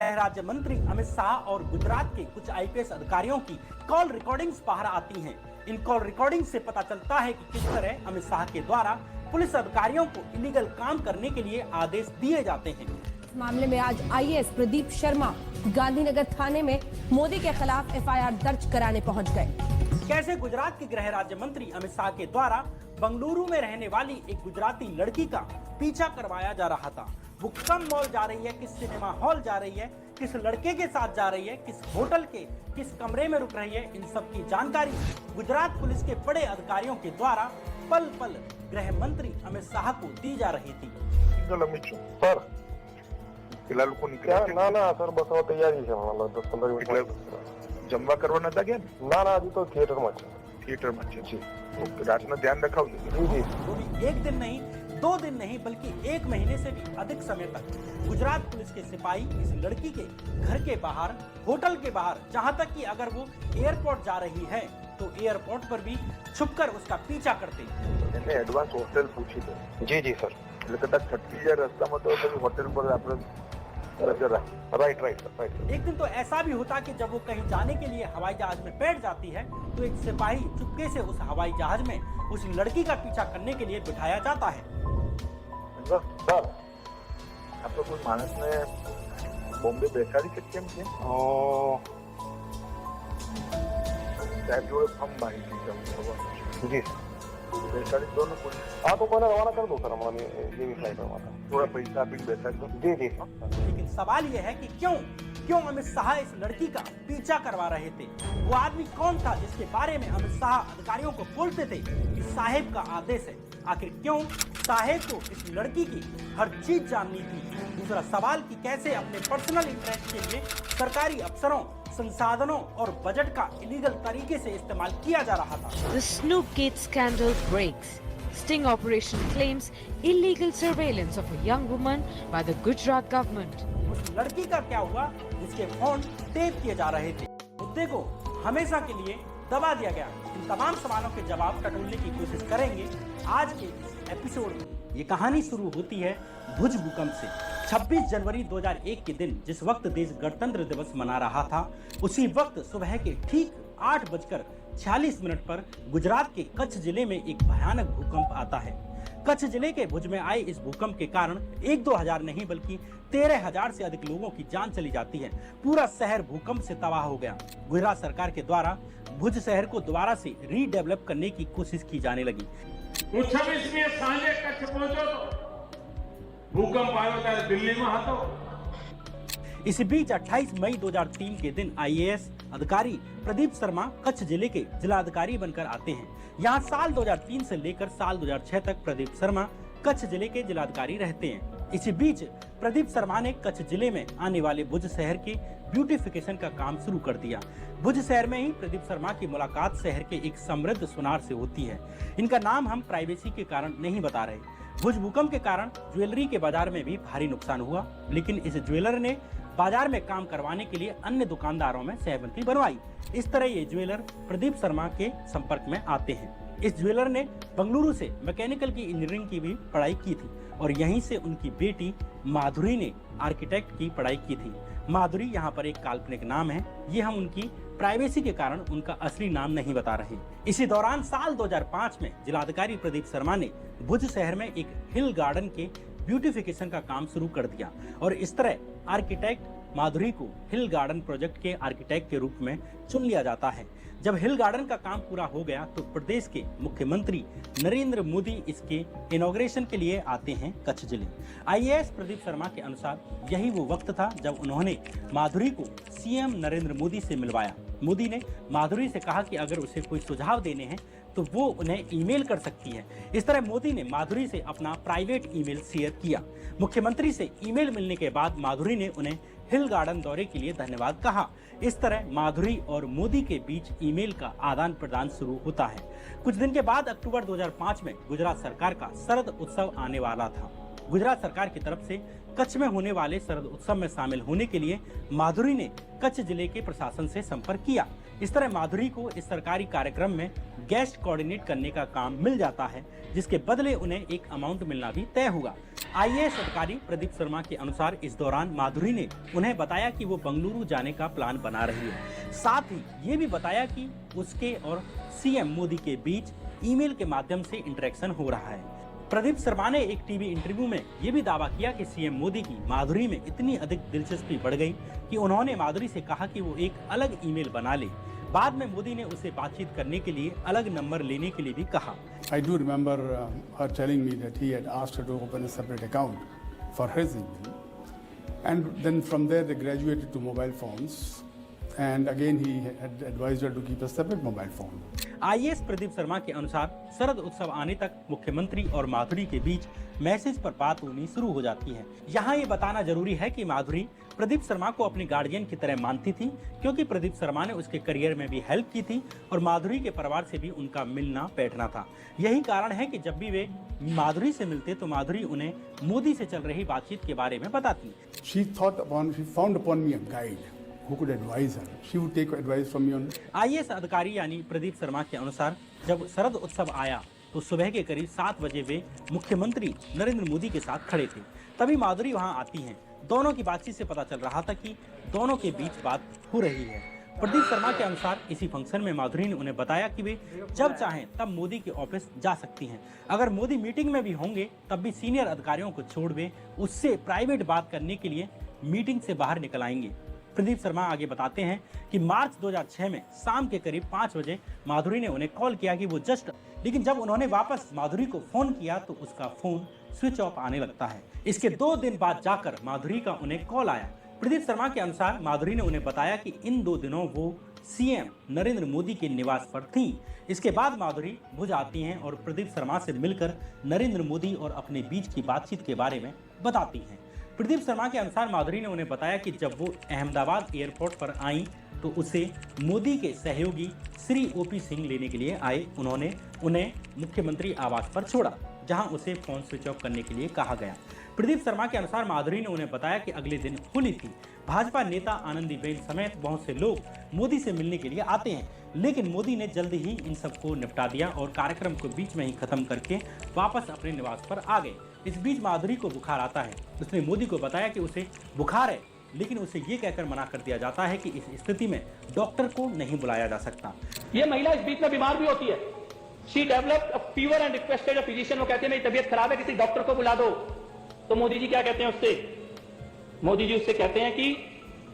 गृह राज्य मंत्री अमित शाह और गुजरात के कुछ आईपीएस अधिकारियों की कॉल रिकॉर्डिंग्स बाहर आती हैं। इन कॉल रिकॉर्डिंग से पता चलता है कि किस तरह अमित शाह के द्वारा पुलिस अधिकारियों को इलीगल काम करने के लिए आदेश दिए जाते हैं। इस मामले में आज आईएएस प्रदीप शर्मा गांधीनगर थाने में मोदी के खिलाफ एफआईआर दर्ज कराने पहुंच गए। कैसे गुजरात के गृह राज्य मंत्री अमित शाह के द्वारा बंगलुरु में रहने वाली एक गुजराती लड़की का पीछा करवाया जा रहा था। वो कब मॉल जा रही है, किस सिनेमा हॉल जा रही है, किस लड़के के साथ जा रही है, किस होटल के किस कमरे में रुक रही है, इन सब की जानकारी गुजरात पुलिस के बड़े अधिकारियों के द्वारा पल पल गृह मंत्री अमित शाह को दी जा रही थी। सर પેલા લોકો નીકળ્યા ના સર બસ હવે તૈયારી છે હમણાં 10-15 મિનિટ જમવા કરવા નતા ગયા ના હજી તો થિયેટરમાં છે જી રાતના ધ્યાન રખાવજો જી वो भी एक दिन नहीं, 2 दिन नहीं बल्कि 1 महीने से भी अधिक समय तक गुजरात पुलिस के सिपाही इस लड़की के घर के बाहर, होटल के बाहर, जहां तक कि अगर वो एयरपोर्ट जा रही है तो एयरपोर्ट पर भी छुपकर उसका पीछा करते। એને એડવાન્સ હોટેલ પૂછી દો જી સર એટલે કદાચ છટકી જાય રસ્તામાં તો પછી હોટેલ પર આપણે राइट। एक दिन तो ऐसा भी होता कि जब वो कहीं जाने के लिए हवाई जहाज में बैठ जाती है तो एक सिपाही चुपके से उस हवाई जहाज में उस लड़की का पीछा करने के लिए बिठाया जाता है। सर આપણે કોઈ માણસને બોમ્બે બેસાડી શકીએ એમ છે સાહેબ જોડે ફોર્મ મારી દીધું જી બેસાડી દો ને કોઈ હા તો મને રવાના કરી દો સર હમણાં એવી ફ્લાઇટ રવાના थोड़ा पैसा भी बेचा दो जी लेकिन सवाल यह है कि क्यों अमित शाह इस लड़की का पीछा करवा रहे थे? वो आदमी कौन था जिसके बारे में अमित शाह अधिकारियों को बोलते थे कि साहेब का आदेश है? आखिर क्यों साहेब को इस लड़की की हर चीज जाननी थी? दूसरा सवाल कि कैसे अपने पर्सनल इंटरेस्ट के लिए सरकारी अफसरों, संसाधनों और बजट का इलीगल तरीके से इस्तेमाल किया जा रहा था। The Snoopgate scandal breaks. Sting operation claims illegal surveillance of a young woman by the Gujarat government. उस लड़की का क्या हुआ जिसके फोन टेप किए जा रहे थे? मुद्दे को हमेशा के लिए दबा दिया गया। इन तमाम सवालों के जवाब टटोलने की कोशिश करेंगे आज के इस एपिसोड में। ये कहानी शुरू होती है भुज भूकंप से। 26 जनवरी 2001 के दिन जिस वक्त देश गणतंत्र दिवस मना रहा था, उसी वक्त सुबह के ठीक 8:46 पर गुजरात के कच्छ जिले में एक भयानक भूकंप आता है। कच्छ जिले के भुज में आए इस भूकंप के कारण 1-2 हजार नहीं बल्कि 13,000 से अधिक लोगों की जान चली जाती है। पूरा शहर भूकंप से तबाह हो गया। गुजरात सरकार के द्वारा भुज शहर को दोबारा से रीडेवलप करने की कोशिश की जाने लगी। 26મી સાંજે કચ્છ પહોંચ્યો તો ભૂકંપ આવ્યો ત્યારે દિલ્હીમાં હતો। इसी बीच 28 मई 2003 के दिन आईएएस अधिकारी प्रदीप शर्मा कच्छ जिले के जिलाधिकारी बनकर आते हैं। यहाँ साल 2003 से लेकर साल 2006 तक प्रदीप शर्मा कच्छ जिले के जिलाधिकारी रहते हैं। इसी बीच प्रदीप शर्मा ने कच्छ जिले में आने वाले भुज शहर के ब्यूटिफिकेशन का काम शुरू कर दिया। भुज शहर में ही प्रदीप शर्मा की मुलाकात शहर के एक समृद्ध सुनार से होती है। इनका नाम हम प्राइवेसी के कारण नहीं बता रहे। भुज भूकंप के कारण ज्वेलरी के बाजार में भी भारी नुकसान हुआ, लेकिन इस ज्वेलर ने बाजार में काम करवाने के लिए अन्य दुकानदारों में सहमति बनवाई। इस तरह ये ज्वेलर प्रदीप शर्मा के संपर्क में आते हैं। इस ज्वेलर ने बंगलुरु से मैकेनिकल की इंजीनियरिंग की भी पढ़ाई की थी और यहीं से उनकी बेटी माधुरी ने आर्किटेक्ट की पढ़ाई की थी। माधुरी यहाँ पर एक काल्पनिक नाम है, ये हम उनकी प्राइवेसी के कारण उनका असली नाम नहीं बता रहे। इसी दौरान साल 2005 में जिलाधिकारी प्रदीप शर्मा ने भुज शहर में एक हिल गार्डन के ब्यूटिफिकेशन का काम शुरू कर दिया और इस तरह आर्किटेक्ट माधुरी को हिल गार्डन प्रोजेक्ट के आर्किटेक्ट के रूप में चुन लिया जाता है। जब हिल गार्डन का काम पूरा हो गया तो प्रदेश के मुख्यमंत्री नरेंद्र मोदी इसके इनॉग्रेशन के लिए आते हैं कच्छ जिले। आईएएस प्रदीप शर्मा के अनुसार यही वो वक्त था जब उन्होंने माधुरी को सीएम नरेंद्र मोदी से मिलवाया। मोदी ने माधुरी से कहा कि अगर उसे कोई सुझाव देने हैं तो वो उन्हें ईमेल कर सकती है। इस तरह मोदी ने माधुरी से अपना प्राइवेट ईमेल शेयर किया। मुख्यमंत्री से ईमेल मिलने के बाद माधुरी ने उन्हें हिल गार्डन दौरे के लिए धन्यवाद कहा। इस तरह माधुरी और मोदी के बीच ईमेल का आदान प्रदान शुरू होता है। कुछ दिन के बाद अक्टूबर 2005 में गुजरात सरकार का शरद उत्सव आने वाला था। गुजरात सरकार की तरफ से कच्छ में होने वाले शरद उत्सव में शामिल होने के लिए माधुरी ने कच्छ जिले के प्रशासन से संपर्क किया। इस तरह माधुरी को इस सरकारी कार्यक्रम में गेस्ट कोऑर्डिनेट करने का काम मिल जाता है, जिसके बदले उन्हें एक अमाउंट मिलना भी तय हुआ। आईएएस अधिकारी प्रदीप शर्मा के अनुसार इस दौरान माधुरी ने उन्हें बताया कि वो बंगलुरु जाने का प्लान बना रही है। साथ ही ये भी बताया कि उसके और सीएम मोदी के बीच ईमेल के माध्यम से इंटरेक्शन हो रहा है। प्रदीप शर्मा ने एक टीवी इंटरव्यू में ये भी दावा किया कि सीएम मोदी की माधुरी में इतनी अधिक दिलचस्पी बढ़ गई कि उन्होंने माधुरी से कहा कि वो एक अलग ईमेल बना ले। बाद में मोदी ने उसे बातचीत करने के लिए अलग नंबर लेने के लिए भी कहा। I do remember her telling me that he had asked her to open a separate account for his email, and then from there they graduated to mobile phones, and again he had advised her to keep a separate mobile phone. IAS Pradeep Sharma के अनुसार शरद उत्सव आने तक मुख्यमंत्री और माधुरी के बीच message पर बात होनी शुरू हो जाती है। यहाँ ये बताना जरूरी है कि माधुरी प्रदीप शर्मा को अपने गार्डियन की तरह मानती थी, क्योंकि प्रदीप शर्मा ने उसके करियर में भी हेल्प की थी और माधुरी के परिवार से भी उनका मिलना बैठना था। यही कारण है कि जब भी वे माधुरी से मिलते तो माधुरी उन्हें मोदी से चल रही बातचीत के बारे में बताती। She found upon me a guide who could advise her. She would take advice from me on. IAS अधिकारी यानी प्रदीप शर्मा के अनुसार जब शरद उत्सव आया तो सुबह के करीब 7 बजे वे मुख्यमंत्री नरेंद्र मोदी के साथ खड़े थे। तभी माधुरी वहां आती हैं। दोनों की बातचीत से पता चल रहा था कि दोनों के बीच बात हो रही है। प्रदीप शर्मा के अनुसार इसी फंक्शन में माधुरी ने उन्हें बताया कि वे जब चाहें तब मोदी के ऑफिस जा सकती हैं। अगर मोदी मीटिंग में भी होंगे तब भी सीनियर अधिकारियों को छोड़ वे उससे प्राइवेट बात करने के लिए मीटिंग से बाहर निकल आएंगे। प्रदीप शर्मा आगे बताते हैं कि मार्च 2006 में शाम के करीब 5 बजे माधुरी ने उन्हें कॉल किया कि वो लेकिन जब उन्होंने वापस माधुरी को फोन किया तो उसका फोन स्विच ऑफ आने लगता है। इसके 2 दिन बाद जाकर माधुरी का उन्हें कॉल आया। प्रदीप शर्मा के अनुसार माधुरी ने उन्हें बताया कि इन 2 दिनों वो सीएम नरेंद्र मोदी के निवास पर थी। इसके बाद माधुरी भुज आती हैं और प्रदीप शर्मा से मिलकर नरेंद्र मोदी और अपने बीच की बातचीत के बारे में बताती हैं। प्रदीप शर्मा के अनुसार माधुरी ने उन्हें बताया कि जब वो अहमदाबाद एयरपोर्ट पर आई तो उसे मोदी के सहयोगी श्री ओपी सिंह लेने के लिए आए। उन्होंने उन्हें मुख्यमंत्री आवास पर छोड़ा, जहां उसे फोन स्विच ऑफ करने के लिए कहा गया। प्रदीप शर्मा के अनुसार माधुरी ने उन्हें बताया कि अगले दिन होली थी। भाजपा नेता आनंदीबेन समेत बहुत से लोग मोदी से मिलने के लिए आते हैं, लेकिन मोदी ने जल्द ही इन सबको निपटा दिया और कार्यक्रम को बीच में ही खत्म करके वापस अपने निवास पर आ गए। इस बीच माधुरी को बुखार आता है। उसने मोदी को बताया कि उसे बुखार है, लेकिन उसे ये कहकर मना कर दिया जाता है कि इस स्थिति में डॉक्टर को नहीं बुलाया जा सकता। ये महिला इस बीच में बीमार भी होती है। She developed a fever and requested a physician. वो कहते हैं मेरी तबीयत खराब है, किसी डॉक्टर को बुला दो। तो मोदी जी क्या कहते हैं उससे? मोदी जी उससे कहते हैं कि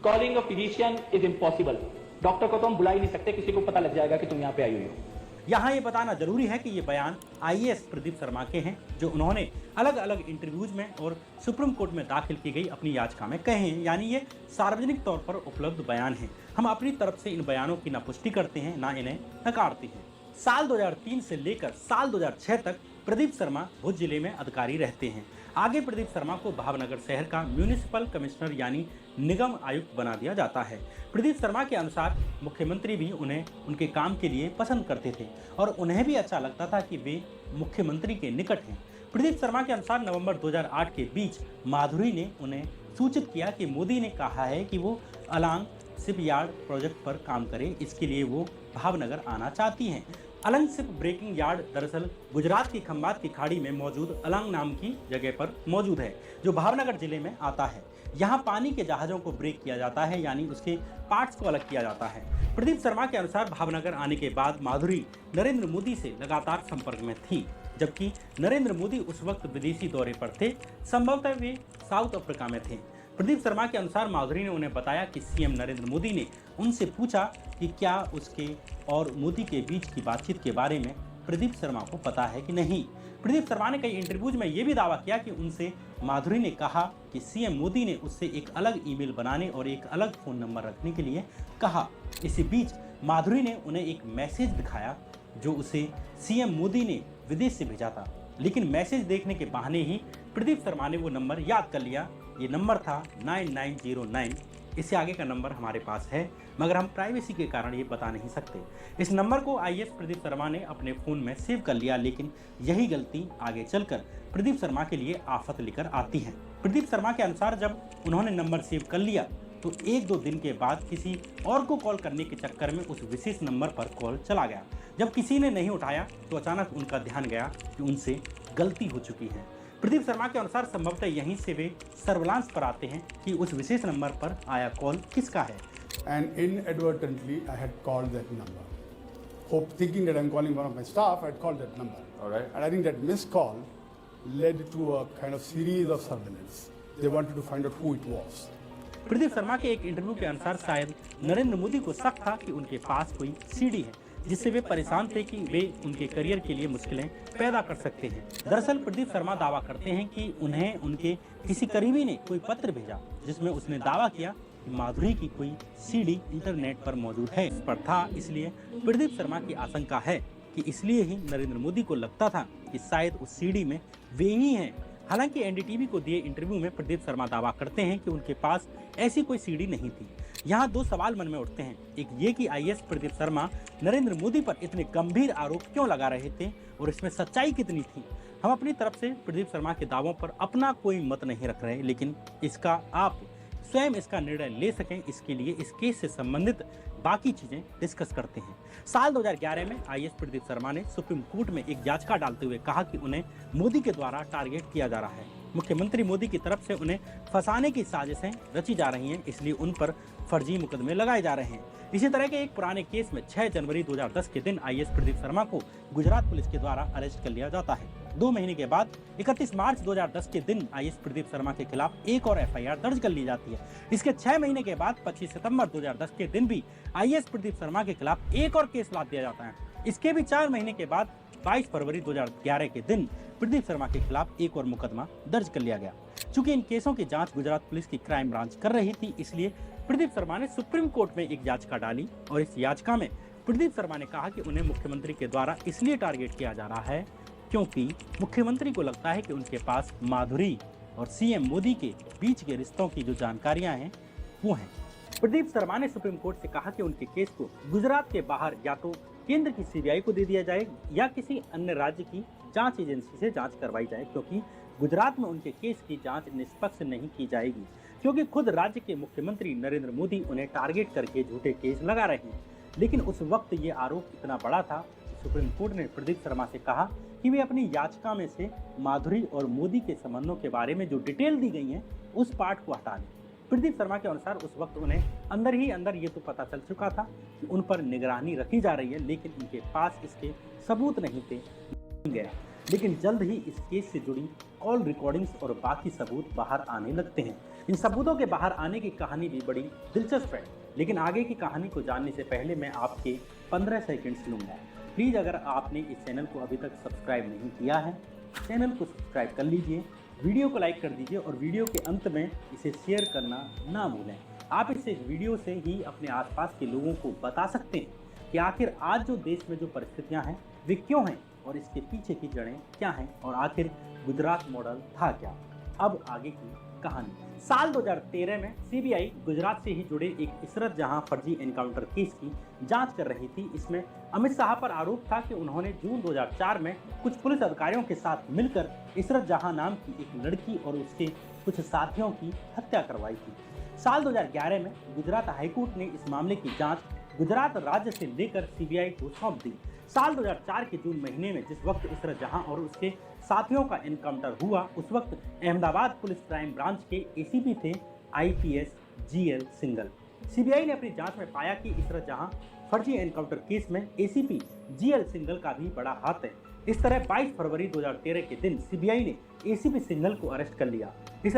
calling a physician is impossible. Doctor को तो हम बुला ही नहीं सकते, किसी को पता लग जाएगा कि तुम यहाँ पे आई हुई हो। यहाँ ये बताना जरूरी है कि ये बयान आईएएस प्रदीप शर्मा के हैं, जो उन्होंने अलग अलग इंटरव्यूज में और सुप्रीम कोर्ट में दाखिल की गई अपनी याचिका में कहे हैं। यानी ये सार्वजनिक तौर पर उपलब्ध बयान हैं। हम अपनी तरफ से इन बयानों की ना पुष्टि करते हैं ना इन्हें नकारते हैं। साल 2003 से लेकर साल 2006 तक प्रदीप शर्मा भुज जिले में अधिकारी रहते हैं। आगे प्रदीप शर्मा को भावनगर शहर का म्यूनिसिपल कमिश्नर यानी निगम आयुक्त बना दिया जाता है। प्रदीप शर्मा के अनुसार मुख्यमंत्री भी उन्हें उनके काम के लिए पसंद करते थे और उन्हें भी अच्छा लगता था कि वे मुख्यमंत्री के निकट हैं। प्रदीप शर्मा के अनुसार नवंबर 2008 के बीच माधुरी ने उन्हें सूचित किया कि मोदी ने कहा है कि वो अलांग शिपयार्ड प्रोजेक्ट पर काम करें, इसके लिए वो भावनगर आना चाहती हैं। अलंग शिप ब्रेकिंग यार्ड दरअसल गुजरात की खंबात की खाड़ी में मौजूद अलंग नाम की जगह पर मौजूद है, जो भावनगर जिले में आता है। यहाँ पानी के जहाज़ों को ब्रेक किया जाता है, यानी उसके पार्ट्स को अलग किया जाता है। प्रदीप शर्मा के अनुसार भावनगर आने के बाद माधुरी नरेंद्र मोदी से लगातार संपर्क में थी, जबकि नरेंद्र मोदी उस वक्त विदेशी दौरे पर थे। संभवतः वे साउथ अफ्रीका में थे। प्रदीप शर्मा के अनुसार माधुरी ने उन्हें बताया कि सीएम नरेंद्र मोदी ने उनसे पूछा कि क्या उसके और मोदी के बीच की बातचीत के बारे में प्रदीप शर्मा को पता है कि नहीं। प्रदीप शर्मा ने कई इंटरव्यूज में यह भी दावा किया कि उनसे माधुरी ने कहा कि सीएम मोदी ने उससे एक अलग ईमेल बनाने और एक अलग फ़ोन नंबर रखने के लिए कहा। इसी बीच माधुरी ने उन्हें एक मैसेज दिखाया जो उसे सीएम मोदी ने विदेश से भेजा था, लेकिन मैसेज देखने के बहाने ही प्रदीप शर्मा ने वो नंबर याद कर लिया। ये नंबर था 9909। इससे आगे का नंबर हमारे पास है, मगर हम प्राइवेसी के कारण ये बता नहीं सकते। इस नंबर को आईएएस प्रदीप शर्मा ने अपने फ़ोन में सेव कर लिया, लेकिन यही गलती आगे चलकर प्रदीप शर्मा के लिए आफत लेकर आती है। प्रदीप शर्मा के अनुसार जब उन्होंने नंबर सेव कर लिया तो 1-2 दिन के बाद किसी और को कॉल करने के चक्कर में उस विशेष नंबर पर कॉल चला गया। जब किसी ने नहीं उठाया तो अचानक उनका ध्यान गया कि उनसे गलती हो चुकी है। प्रदीप शर्मा के अनुसार संभवतः यहीं से वे सर्विलांस पर आते हैं कि उस विशेष नंबर पर आया कॉल किसका है। And inadvertently, I had called that number. Thinking that I'm calling one of my staff, I had called that number. All right. And I think that missed call led to a kind of series of surveillance. They wanted to find out who it was. Pradeep Sharma के एक interview के अनुसार शायद नरेंद्र मोदी को शक था कि उनके पास कोई सीडी है, जिससे वे परेशान थे कि वे उनके करियर के लिए मुश्किलें पैदा कर सकते हैं। दरअसल प्रदीप शर्मा दावा करते हैं कि उन्हें उनके किसी करीबी ने कोई पत्र भेजा जिसमें उसने दावा किया कि माधुरी की कोई सीडी इंटरनेट पर मौजूद है। इस पर था, इसलिए प्रदीप शर्मा की आशंका है कि इसलिए ही नरेंद्र मोदी को लगता था कि शायद उस सीडी में वे ही हैं। हालांकि एनडीटीवी को दिए इंटरव्यू में प्रदीप शर्मा दावा करते हैं कि उनके पास ऐसी कोई सीडी नहीं थी। यहाँ दो सवाल मन में उठते हैं, एक ये कि आईएएस प्रदीप शर्मा नरेंद्र मोदी पर इतने गंभीर आरोप क्यों लगा रहे थे और इसमें सच्चाई कितनी थी। हम अपनी तरफ से प्रदीप शर्मा के दावों पर अपना कोई मत नहीं रख रहे, लेकिन इसका आप स्वयं इसका निर्णय ले सकें, इसके लिए इस केस से संबंधित बाकी चीजें डिस्कस करते हैं। साल 2011 में आईएएस प्रदीप शर्मा ने सुप्रीम कोर्ट में एक याचिका डालते हुए कहा कि उन्हें मोदी के द्वारा टारगेट किया जा रहा है। मुख्यमंत्री मोदी की तरफ से उन्हें फंसाने की साजिशें रची जा रही हैं, इसलिए उन पर फर्जी मुकदमे लगाए जा रहे हैं। इसी तरह के एक पुराने केस में 6 जनवरी 2010 के दिन आईएएस प्रदीप शर्मा को गुजरात पुलिस के द्वारा अरेस्ट कर लिया जाता है। 2 महीने के बाद 31 मार्च 2010 के दिन आईएएस प्रदीप शर्मा के खिलाफ एक और एफआईआर दर्ज कर ली जाती है। इसके 6 महीने के बाद 25 सितंबर 2010 के दिन भी आईएएस प्रदीप शर्मा के खिलाफ एक और केस लाद दिया जाता है। इसके भी 4 महीने के बाद 22 फरवरी 2011 के दिन प्रदीप शर्मा के खिलाफ एक और मुकदमा दर्ज कर लिया गया। चूंकि इन केसों की जांच गुजरात पुलिस की क्राइम ब्रांच कर रही थी, इसलिए प्रदीप शर्मा ने सुप्रीम कोर्ट में एक याचिका डाली और इस याचिका में प्रदीप शर्मा ने कहा कि उन्हें मुख्यमंत्री के द्वारा इसलिए टारगेट किया जा रहा है क्योंकि मुख्यमंत्री को लगता है कि उनके पास माधुरी और सीएम मोदी के बीच के रिश्तों की जो जानकारियां हैं वो हैं। प्रदीप शर्मा ने सुप्रीम कोर्ट से कहा कि उनके केस को गुजरात के बाहर या तो केंद्र की सीबीआई को दे दिया जाए या किसी अन्य राज्य की जांच एजेंसी से जांच करवाई जाए, क्योंकि गुजरात में उनके केस की जांच निष्पक्ष नहीं की जाएगी, क्योंकि खुद राज्य के मुख्यमंत्री नरेंद्र मोदी उन्हें टारगेट करके झूठे केस लगा रहे हैं। लेकिन उस वक्त ये आरोप इतना बड़ा था कि सुप्रीम कोर्ट ने प्रदीप शर्मा से कहा कि वे अपनी याचिका में से माधुरी और मोदी के संबंधों के बारे में जो डिटेल दी गई है उस पार्ट को हटा दें। प्रदीप शर्मा के अनुसार उस वक्त उन्हें अंदर ही अंदर ये तो पता चल चुका था कि उन पर निगरानी रखी जा रही है, लेकिन उनके पास इसके सबूत नहीं थे। लेकिन जल्द ही इस केस से जुड़ी कॉल रिकॉर्डिंग्स और बाकी सबूत बाहर आने लगते हैं। इन सबूतों के बाहर आने की कहानी भी बड़ी दिलचस्प है, लेकिन आगे की कहानी को जानने से पहले मैं आपके 15 सेकंड्स लूँगा। प्लीज़ अगर आपने इस चैनल को अभी तक सब्सक्राइब नहीं किया है, चैनल को सब्सक्राइब कर लीजिए, वीडियो को लाइक कर दीजिए और वीडियो के अंत में इसे शेयर करना ना भूलें। आप इस वीडियो से ही अपने आसपास के लोगों को बता सकते हैं कि आखिर आज जो देश में जो परिस्थितियां हैं वे क्यों हैं और इसके पीछे की जड़ें क्या हैं और आखिर गुजरात मॉडल था क्या। अब आगे की कहानी। साल 2013 में सीबीआई गुजरात से ही जुड़े एक इशरत जहां फर्जी एनकाउंटर केस की जांच कर रही थी। इसमें अमित शाह पर आरोप था कि उन्होंने जून 2004 में कुछ पुलिस अधिकारियों के साथ मिलकर इशरत जहां नाम की एक लड़की और उसके कुछ साथियों की हत्या करवाई थी। साल 2011 में गुजरात हाईकोर्ट ने इस मामले की जांच गुजरात राज्य से लेकर सीबीआई को सौंप दी। साल 2004 के जून महीने में जिस वक्त इशरत जहां और उसके साथियों का एनकाउंटर हुआ, उस वक्त अहमदाबाद पुलिस क्राइम ब्रांच के एसीपी थे आईपीएस जीएल सिंघल। सीबीआई ने अपनी जांच में पाया कि इशरत जहां फर्जी एनकाउंटर केस में एसीपी जीएल सिंघल का भी बड़ा हाथ है। इस तरह 22 फरवरी 2013 के दिन सीबीआई ने एसीपी सिंघल को अरेस्ट कर लिया। इस